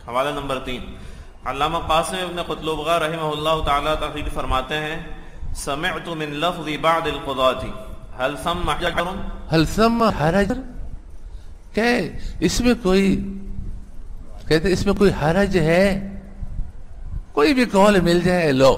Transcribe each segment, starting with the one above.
حوالہ نمبر 3، علامہ قاسم ابن قطلبغہ رحمہ اللہ تعالی تحقیق فرماتے ہیں سمعت من لفظ بعض القضاة هل ثم حرج، هل ثم حرج، کہ اس میں کوئی کہتے اس میں کوئی حرج ہے؟ کوئی بھی قول مل جائے لو،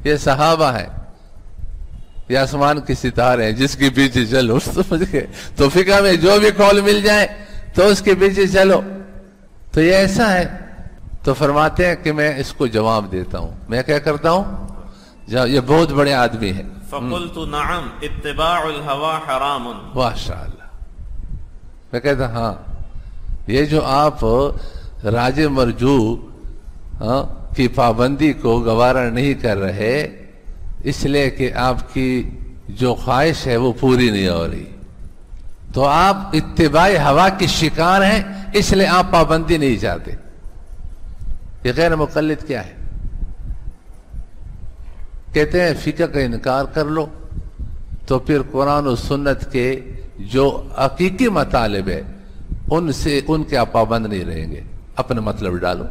یہ صحابہ ہے، یہ آسمان کی ستارے ہیں جس کے پیچھے چلو، سمجھ گئے؟ تو فقہ میں جو بھی قول مل جائے تو اس کے پیچھے چلو، تو یہ ایسا ہے۔ تو فرماتے ہیں کہ میں اس کو جواب دیتا ہوں، میں کیا کرتا ہوں، یہ بہت بڑے آدمی ہے۔ فقلت نعم اتباع الہوا حرام، ماشاءاللہ، میں کہتا ہاں، یہ جو آپ راج مرجو کی پابندی کو گوارا نہیں کر رہے اس لیے کہ آپ کی جو خواہش ہے وہ پوری نہیں ہو رہی، تو آپ اتباع ہوا کی شکار ہیں، اس لیے آپ پابندی نہیں چاہتے۔ یہ غیر مقلد کیا ہے؟ کہتے ہیں فقہ کا انکار کر لو تو پھر قرآن و سنت کے جو حقیقی مطالب ہے ان کے آپ پابند نہیں رہیں گے، اپنے مطلب ڈالو۔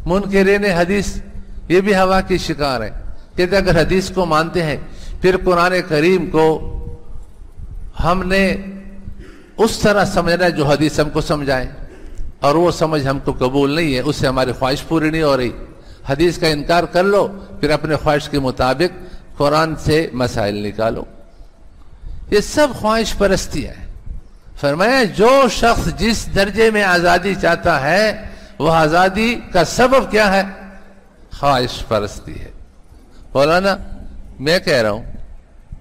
منکرین حدیث یہ بھی ہوا کی شکار ہے، کہتے اگر حدیث کو مانتے ہیں پھر قرآن کریم کو ہم نے اس طرح سمجھنا ہے جو حدیث ہم کو سمجھائے، اور وہ سمجھ ہم کو قبول نہیں ہے، اس سے ہماری خواہش پوری نہیں ہو رہی۔ حدیث کا انکار کر لو، پھر اپنے خواہش کے مطابق قرآن سے مسائل نکالو۔ یہ سب خواہش پرستی ہے۔ فرمایا جو شخص جس درجے میں آزادی چاہتا ہے وہ آزادی کا سبب کیا ہے؟ خواہش پرستی ہے۔ مولانا میں کہہ رہا ہوں،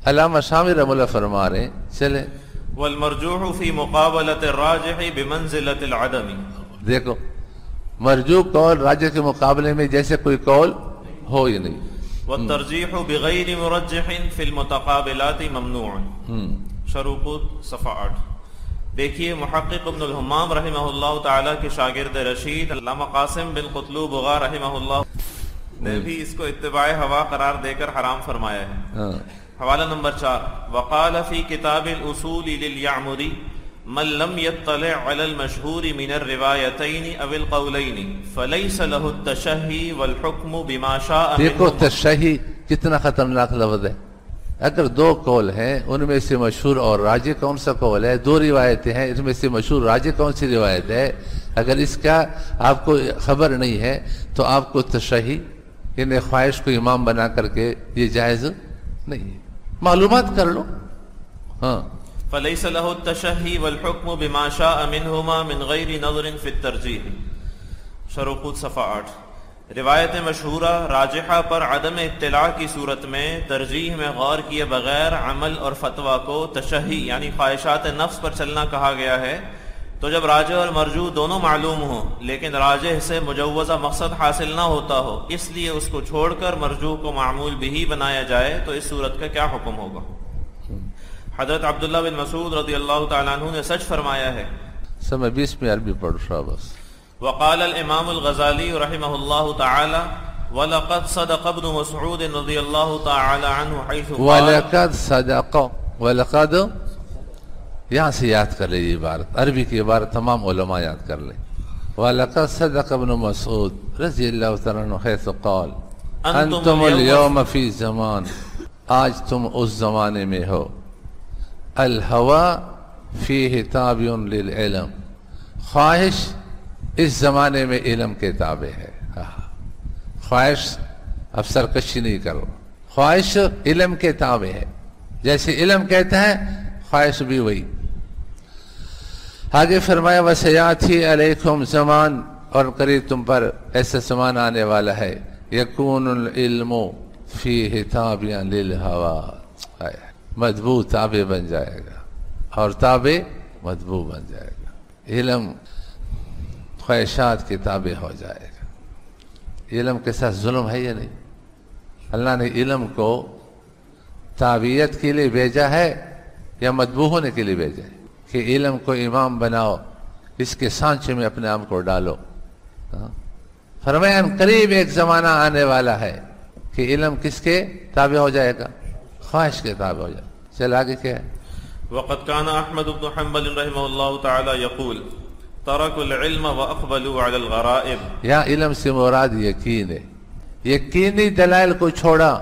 علامہ شامی رحمہ اللہ فرما رہے ہیں، چلے والمرجوح فی مقابلۃ الراجح بمنزلۃ العدم، دیکھو مرجوح قول راجح کے مقابلے میں جیسے کوئی قول ہو ہی نہیں۔ والترجیح بغیر مرجح فی المتقابلات ممنوع، شروق صفحہ 8۔ دیکھیے محقق ابن الحمام رحمہ اللہ تعالی کے شاگرد رشید علامہ قاسم بن قطلبغہ رحمہ اللہ نے بھی اس کو اتباع ہوا قرار دے کر حرام فرمایا ہے۔ حوالہ نمبر 4، وقال فی کتاب الاصول للیعمری من لم يطلع على المشہور من الروایتین او القولین فلیس له التشہی والحکم بما شاء۔ دیکھو تشہی کتنا خطرناک لفظ ہے۔ اگر دو قول ہیں ان میں سے مشہور اور راجح کون سا قول ہے، دو روایتیں ہیں اس میں سے مشہور راجح کون سی روایت ہے، اگر اس کا آپ کو خبر نہیں ہے تو آپ کو تشہی یعنی خواہش کو امام بنا کر کے یہ جائز نہیں ہے، معلومات کر لو۔ ہاں فلیس له التشہی والحکم بما شاء منہما من غیر نظر فی الترجیح، شروق صفحہ 8۔ روایت مشہورہ راجحہ پر عدم اطلاع کی صورت میں ترجیح میں غور کیے بغیر عمل اور فتویٰ کو تشہی یعنی خواہشات نفس پر چلنا کہا گیا ہے۔ تو جب راجح اور مرجوح دونوں معلوم ہوں لیکن راجح سے مجوزہ مقصد حاصل نہ ہوتا ہو، اس لیے اس کو چھوڑ کر مرجوح کو معمول بھی بنایا جائے، تو اس صورت کا کیا حکم ہوگا؟ حضرت عبداللہ بن مسعود رضی اللہ تعالیٰ عنہ نے سچ فرمایا ہے۔ سمجھ 20 میں عربی پڑھ رہا بس۔ وقال الامام الغزالی رحمہ اللہ تعالی وَلَقَدْ صَدَقَ ابْنُ مسعود رضی اللہ تعالی عنہ حیث قال، وَلَقَدْ صَدَقَ، وَلَقَدْ یہاں سے یاد کر لیں یہ عبارت، عربی کی عبارت تمام علماء یاد کر لیں۔ وَلَقَدْ صَدَقَ ابْنُ مسعود رضی اللہ تعالی عنہ حیث قال انتم اليوم فی زمان، آج تم اس زمانے میں ہو، الہوا فیہ تابع للعلم، خواہش اس زمانے میں علم کے تابع ہے۔ خواہش اب سرکشی نہیں کرو، خواہش علم کے تابع ہے، جیسے علم کہتا ہے خواہش بھی وہی۔ آگے فرمایا وَسَيَأْتِي عَلَيْكُمْ زمان، اور قریب تم پر ایسا زمان آنے والا ہے يَكُونُ الْعِلْمُ فِيهِ تَابِعًا لِلْهَوَىٰ، مطبوع تابع بن جائے گا اور تابع مطبوع بن جائے گا، علم خواہشات کے تابع ہو جائے گا۔ علم کے ساتھ ظلم ہے یا نہیں؟ اللہ نے علم کو تابعیت کے لیے بھیجا ہے یا مطبوع ہونے کے لیے بھیجا ہے کہ علم کو امام بناؤ، اس کے سانچے میں اپنے آپ کو ڈالو۔ فرمایا قریب ایک زمانہ آنے والا ہے کہ علم کس کے تابع ہو جائے گا؟ خواہش کے تابع ہو جائے گا۔ چل آگے کیا ہے؟ وقد كان احمد بن حنبل رحمہ اللہ تعالی یقول تركوا العلم واقبلوا على الغرائب. یا علم سے مراد یقین ہے، یقینی دلائل کو چھوڑا،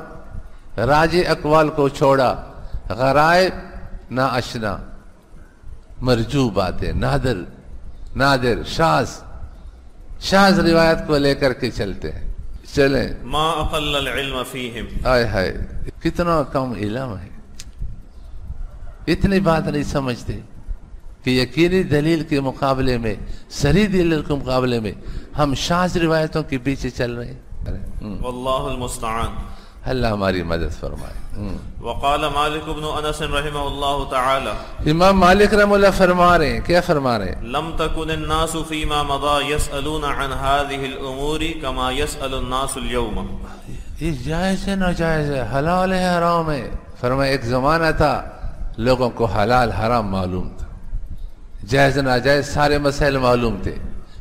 راجی اقوال کو چھوڑا، غرائب نا اشنا مرجو باتیں، نادر شاذ روایت کو لے کر کے چلتے ہیں. چلیں ما اقل العلم فيهم. آئے ہائے کتنا کم علم ہے، اتنی بات نہیں سمجھتے کہ یقینی دلیل کے مقابلے میں، صریح دلیل کے مقابلے میں ہم شاذ روایتوں کے پیچھے چل رہے ہیں. واللہ المستعان. اللہ ہماری مدد فرمائے. وقال مالک بن انس رحمہ اللہ تعالی، امام مالک رحمہ اللہ فرما رہے ہیں، کیا فرما رہے ہیں؟ لم تكن الناس فيما مضى يسألون عن هذه الامور كما يسأل الناس اليوم. یہ جائز ہے ناجائز ہے، حلال ہے حرام ہے؟ فرمایا ایک زمانہ تھا لوگوں کو حلال حرام معلوم تھا، جائز ناجائز سارے مسائل معلوم تھے.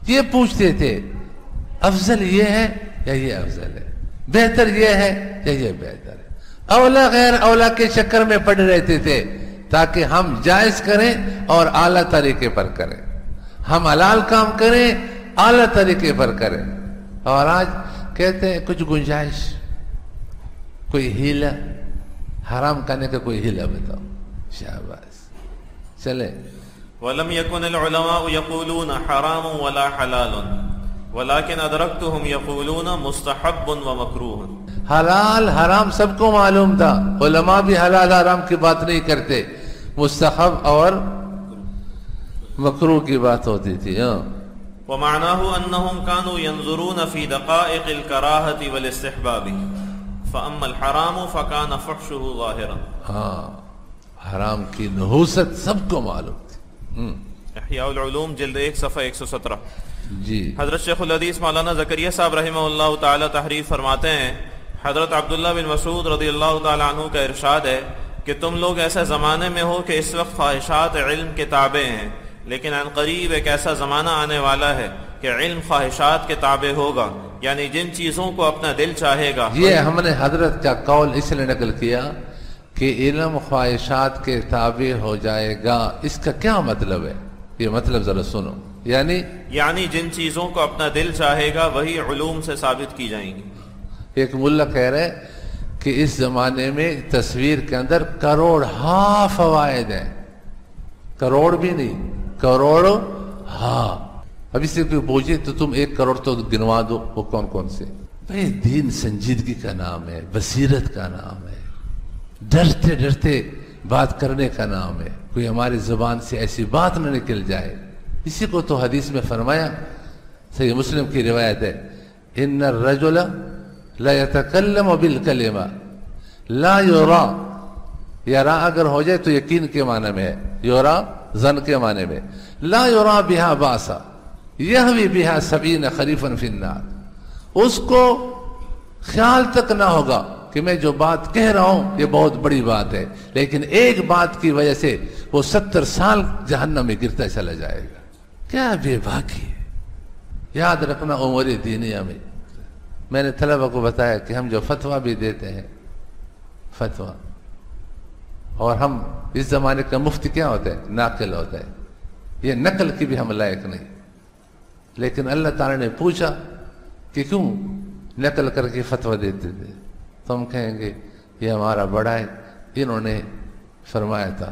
یہ پوچھتے تھے افضل یہ ہے یا یہ افضل ہے، بہتر یہ ہے یا یہ بہتر ہے. اولا غیر اولا کے چکر میں پڑے رہتے تھے تاکہ ہم جائز کریں اور اعلیٰ طریقے پر کریں، ہم حلال کام کریں اعلیٰ طریقے پر کریں. اور آج کہتے ہیں کچھ گنجائش، کوئی ہیلا، حرام کرنے کا کوئی ہیلا بتاؤ. شاباش. چلے ولم يكن العلماء يقولون حرام ولا حلال ولكن ادركتهم يقولون مستحب ومكروه. حلال حرام سب کو معلوم تھا، علماء بھی حلال حرام کی بات نہیں کرتے، مستحب اور مکروہ کی بات ہوتی تھی. ومعناه انهم كانوا ينظرون في دقائق الكراهة والاستحباب فاما الحرام فكان فحشه ظاهرا. حرام کی نحوست سب کو معلوم تھی. احیاء العلوم جلد 1 صفحہ 117. جی حضرت شیخ الحدیث مولانا زکریا صاحب رحمہ اللہ تعالی تحریر فرماتے ہیں، حضرت عبداللہ بن مسعود رضی اللہ تعالی عنہ کا ارشاد ہے کہ تم لوگ ایسے زمانے میں ہو کہ اس وقت خواہشات علم کے تابع ہیں، لیکن عن قریب ایک ایسا زمانہ آنے والا ہے کہ علم خواہشات کے تابع ہوگا، یعنی جن چیزوں کو اپنا دل چاہے گا. یہ ہم نے حضرت کا قول اس لیے نقل کیا کہ علم خواہشات کے تابع ہو جائے گا. اس کا کیا مطلب ہے؟ یہ مطلب ذرا سنو. یعنی جن چیزوں کو اپنا دل چاہے گا وہی علوم سے ثابت کی جائیں گی. ایک ملا کہہ رہے کہ اس زمانے میں تصویر کے اندر کروڑ ہاں فوائد ہیں، کروڑ بھی نہیں، کروڑ ہاں. ابھی سے کوئی پوچھے تو تم 1 کروڑ تو گنوا دو، وہ کون کون سے؟ بھائی دین سنجیدگی کا نام ہے، بصیرت کا نام ہے، ڈرتے ڈرتے بات کرنے کا نام ہے. کوئی ہماری زبان سے ایسی بات نہ نکل جائے. اسی کو تو حدیث میں فرمایا، صحیح مسلم کی روایت ہے، ان الرجل لا يتكلم بالکلمہ لا یرا. یرا اگر ہو جائے تو یقین کے معنی میں ہے، یرا ظن کے معنی میں. لا یرا بها باسا یہوی بها 70 خریفا فی النار. اس کو خیال تک نہ ہوگا کہ میں جو بات کہہ رہا ہوں یہ بہت بڑی بات ہے، لیکن ایک بات کی وجہ سے وہ 70 سال جہنم میں گرتا چلا جائے گا. کیا بے باکی ہے. یاد رکھنا امور دینیہ میں میں نے طلبہ کو بتایا کہ ہم جو فتویٰ بھی دیتے ہیں، فتویٰ، اور ہم اس زمانے کا مفتی کیا ہوتا ہے؟ ناقل ہوتا ہے. یہ نقل کی بھی ہم لائق نہیں، لیکن اللہ تعالیٰ نے پوچھا کہ کیوں نقل کر کے فتویٰ دیتے تھے؟ تو ہم کہیں گے یہ ہمارا بڑا ہے، انہوں نے فرمایا تھا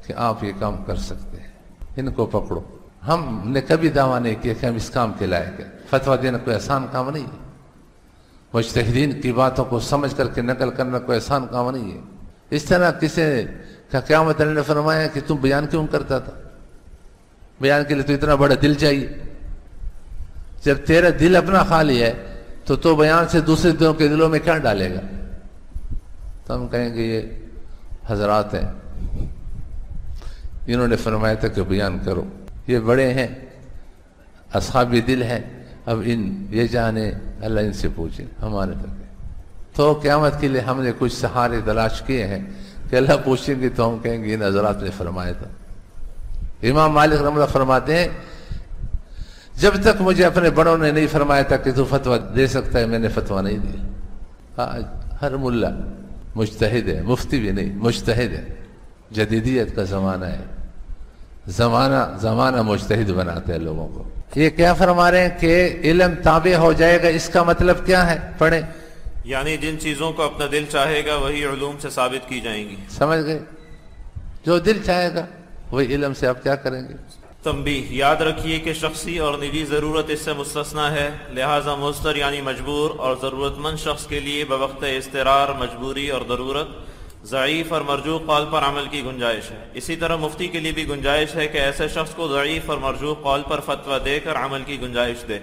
کہ آپ یہ کام کر سکتے ہیں، ان کو پکڑو. ہم نے کبھی دعویٰ نہیں کیا کہ ہم اس کام کے لائق ہیں. فتویٰ دینا کوئی آسان کام نہیں ہے، مجتہدین کی باتوں کو سمجھ کر کے نقل کرنا کوئی آسان کام نہیں ہے. اس طرح کسی کا قیامت اللہ نے فرمایا کہ تم بیان کیوں کرتا تھا؟ بیان کے لیے تو اتنا بڑا دل چاہیے. جب تیرا دل اپنا خالی ہے تو بیان سے دوسرے دلوں کے دلوں میں کیا ڈالے گا؟ تو ہم کہیں گے یہ حضرات ہیں، انہوں نے فرمایا تھا کہ بیان کرو، یہ بڑے ہیں، اصحاب دل ہیں، اب یہ جانے اللہ ان سے پوچھے، ہمارے تک. تو قیامت کے لیے ہم نے کچھ سہارے تلاش کیے ہیں کہ اللہ پوچھیں گے تو ہم کہیں گے ان حضرات نے فرمایا تھا. امام مالک رحمہ اللہ فرماتے ہیں جب تک مجھے اپنے بڑوں نے نہیں فرمایا تھا کہ تو فتویٰ دے سکتا ہے، میں نے فتویٰ نہیں دیا. آج ہر ملا مجتہد ہے، مفتی بھی نہیں، مجتہد ہے. جدیدیت کا زمانہ ہے، زمانہ مجتہد بناتے ہیں لوگوں کو. یہ کیا فرما رہے ہیں کہ علم تابع ہو جائے گا، اس کا مطلب کیا ہے؟ پڑھیں. یعنی جن چیزوں کو اپنا دل چاہے گا وہی علوم سے ثابت کی جائیں گی. سمجھ گئے؟ جو دل چاہے گا وہی علم سے آپ کیا کریں گے. تنبیہ، یاد رکھیے کہ شخصی اور نجی ضرورت اس سے مستثنا ہے، لہٰذا مضطر یعنی مجبور اور ضرورت مند شخص کے لیے بوقت اضطرار، مجبوری اور ضرورت ضعیف اور مرجوح قول پر عمل کی گنجائش ہے. اسی طرح مفتی کے لیے بھی گنجائش ہے کہ ایسے شخص کو ضعیف اور مرجوح قول پر فتویٰ دے کر عمل کی گنجائش دے.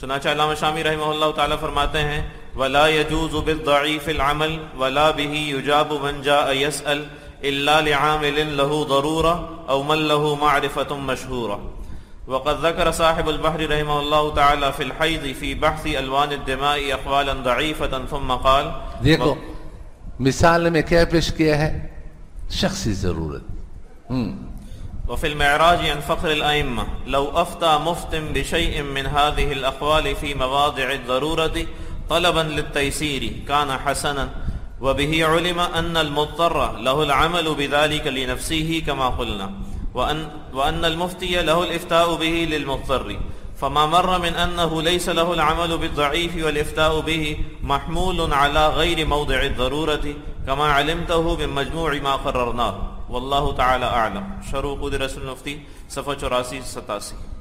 چنانچہ علامہ شامی رحمہ اللہ تعالیٰ فرماتے ہیں وَلَا يَجُوزُ بِالضَّعِيفِ الْعَمَلِ وَلَا بِهِ يُجَابُ مَنْ جَاءَ يَسْأَلُ إِلَّا لِعَامِلٍ لَهُ ضَرُورَةٌ أَوْ مَنْ لَهُ مَعْرِفَةٌ مَشْهُورَةٌ. وقد ذكر صاحب البحر رحمه الله تعالى في الحيض في بحث ألوان الدماء أقوالا ضعيفة ثم قال. دیکھو مثال میں کیا پیش کیا ہے؟ شخصی ضرورت. وفي المعراج عن فخر الأئمة لو أفتى مفت بشيء من هذه الأقوال في مواضع الضرورة طلبا للتيسير كان حسنا، وبه علم أن المضطر له العمل بذلك لنفسه كما قلنا، وأن المفتي له الإفتاء به للمضطر، فما مر من أنه ليس له العمل بالضعيف والإفتاء به محمول على غير موضع الضرورة كما علمته من مجموع ما قررناه. واللہ تعالی اعلم. شرح قدر رسول المفتی صفحہ 84-87.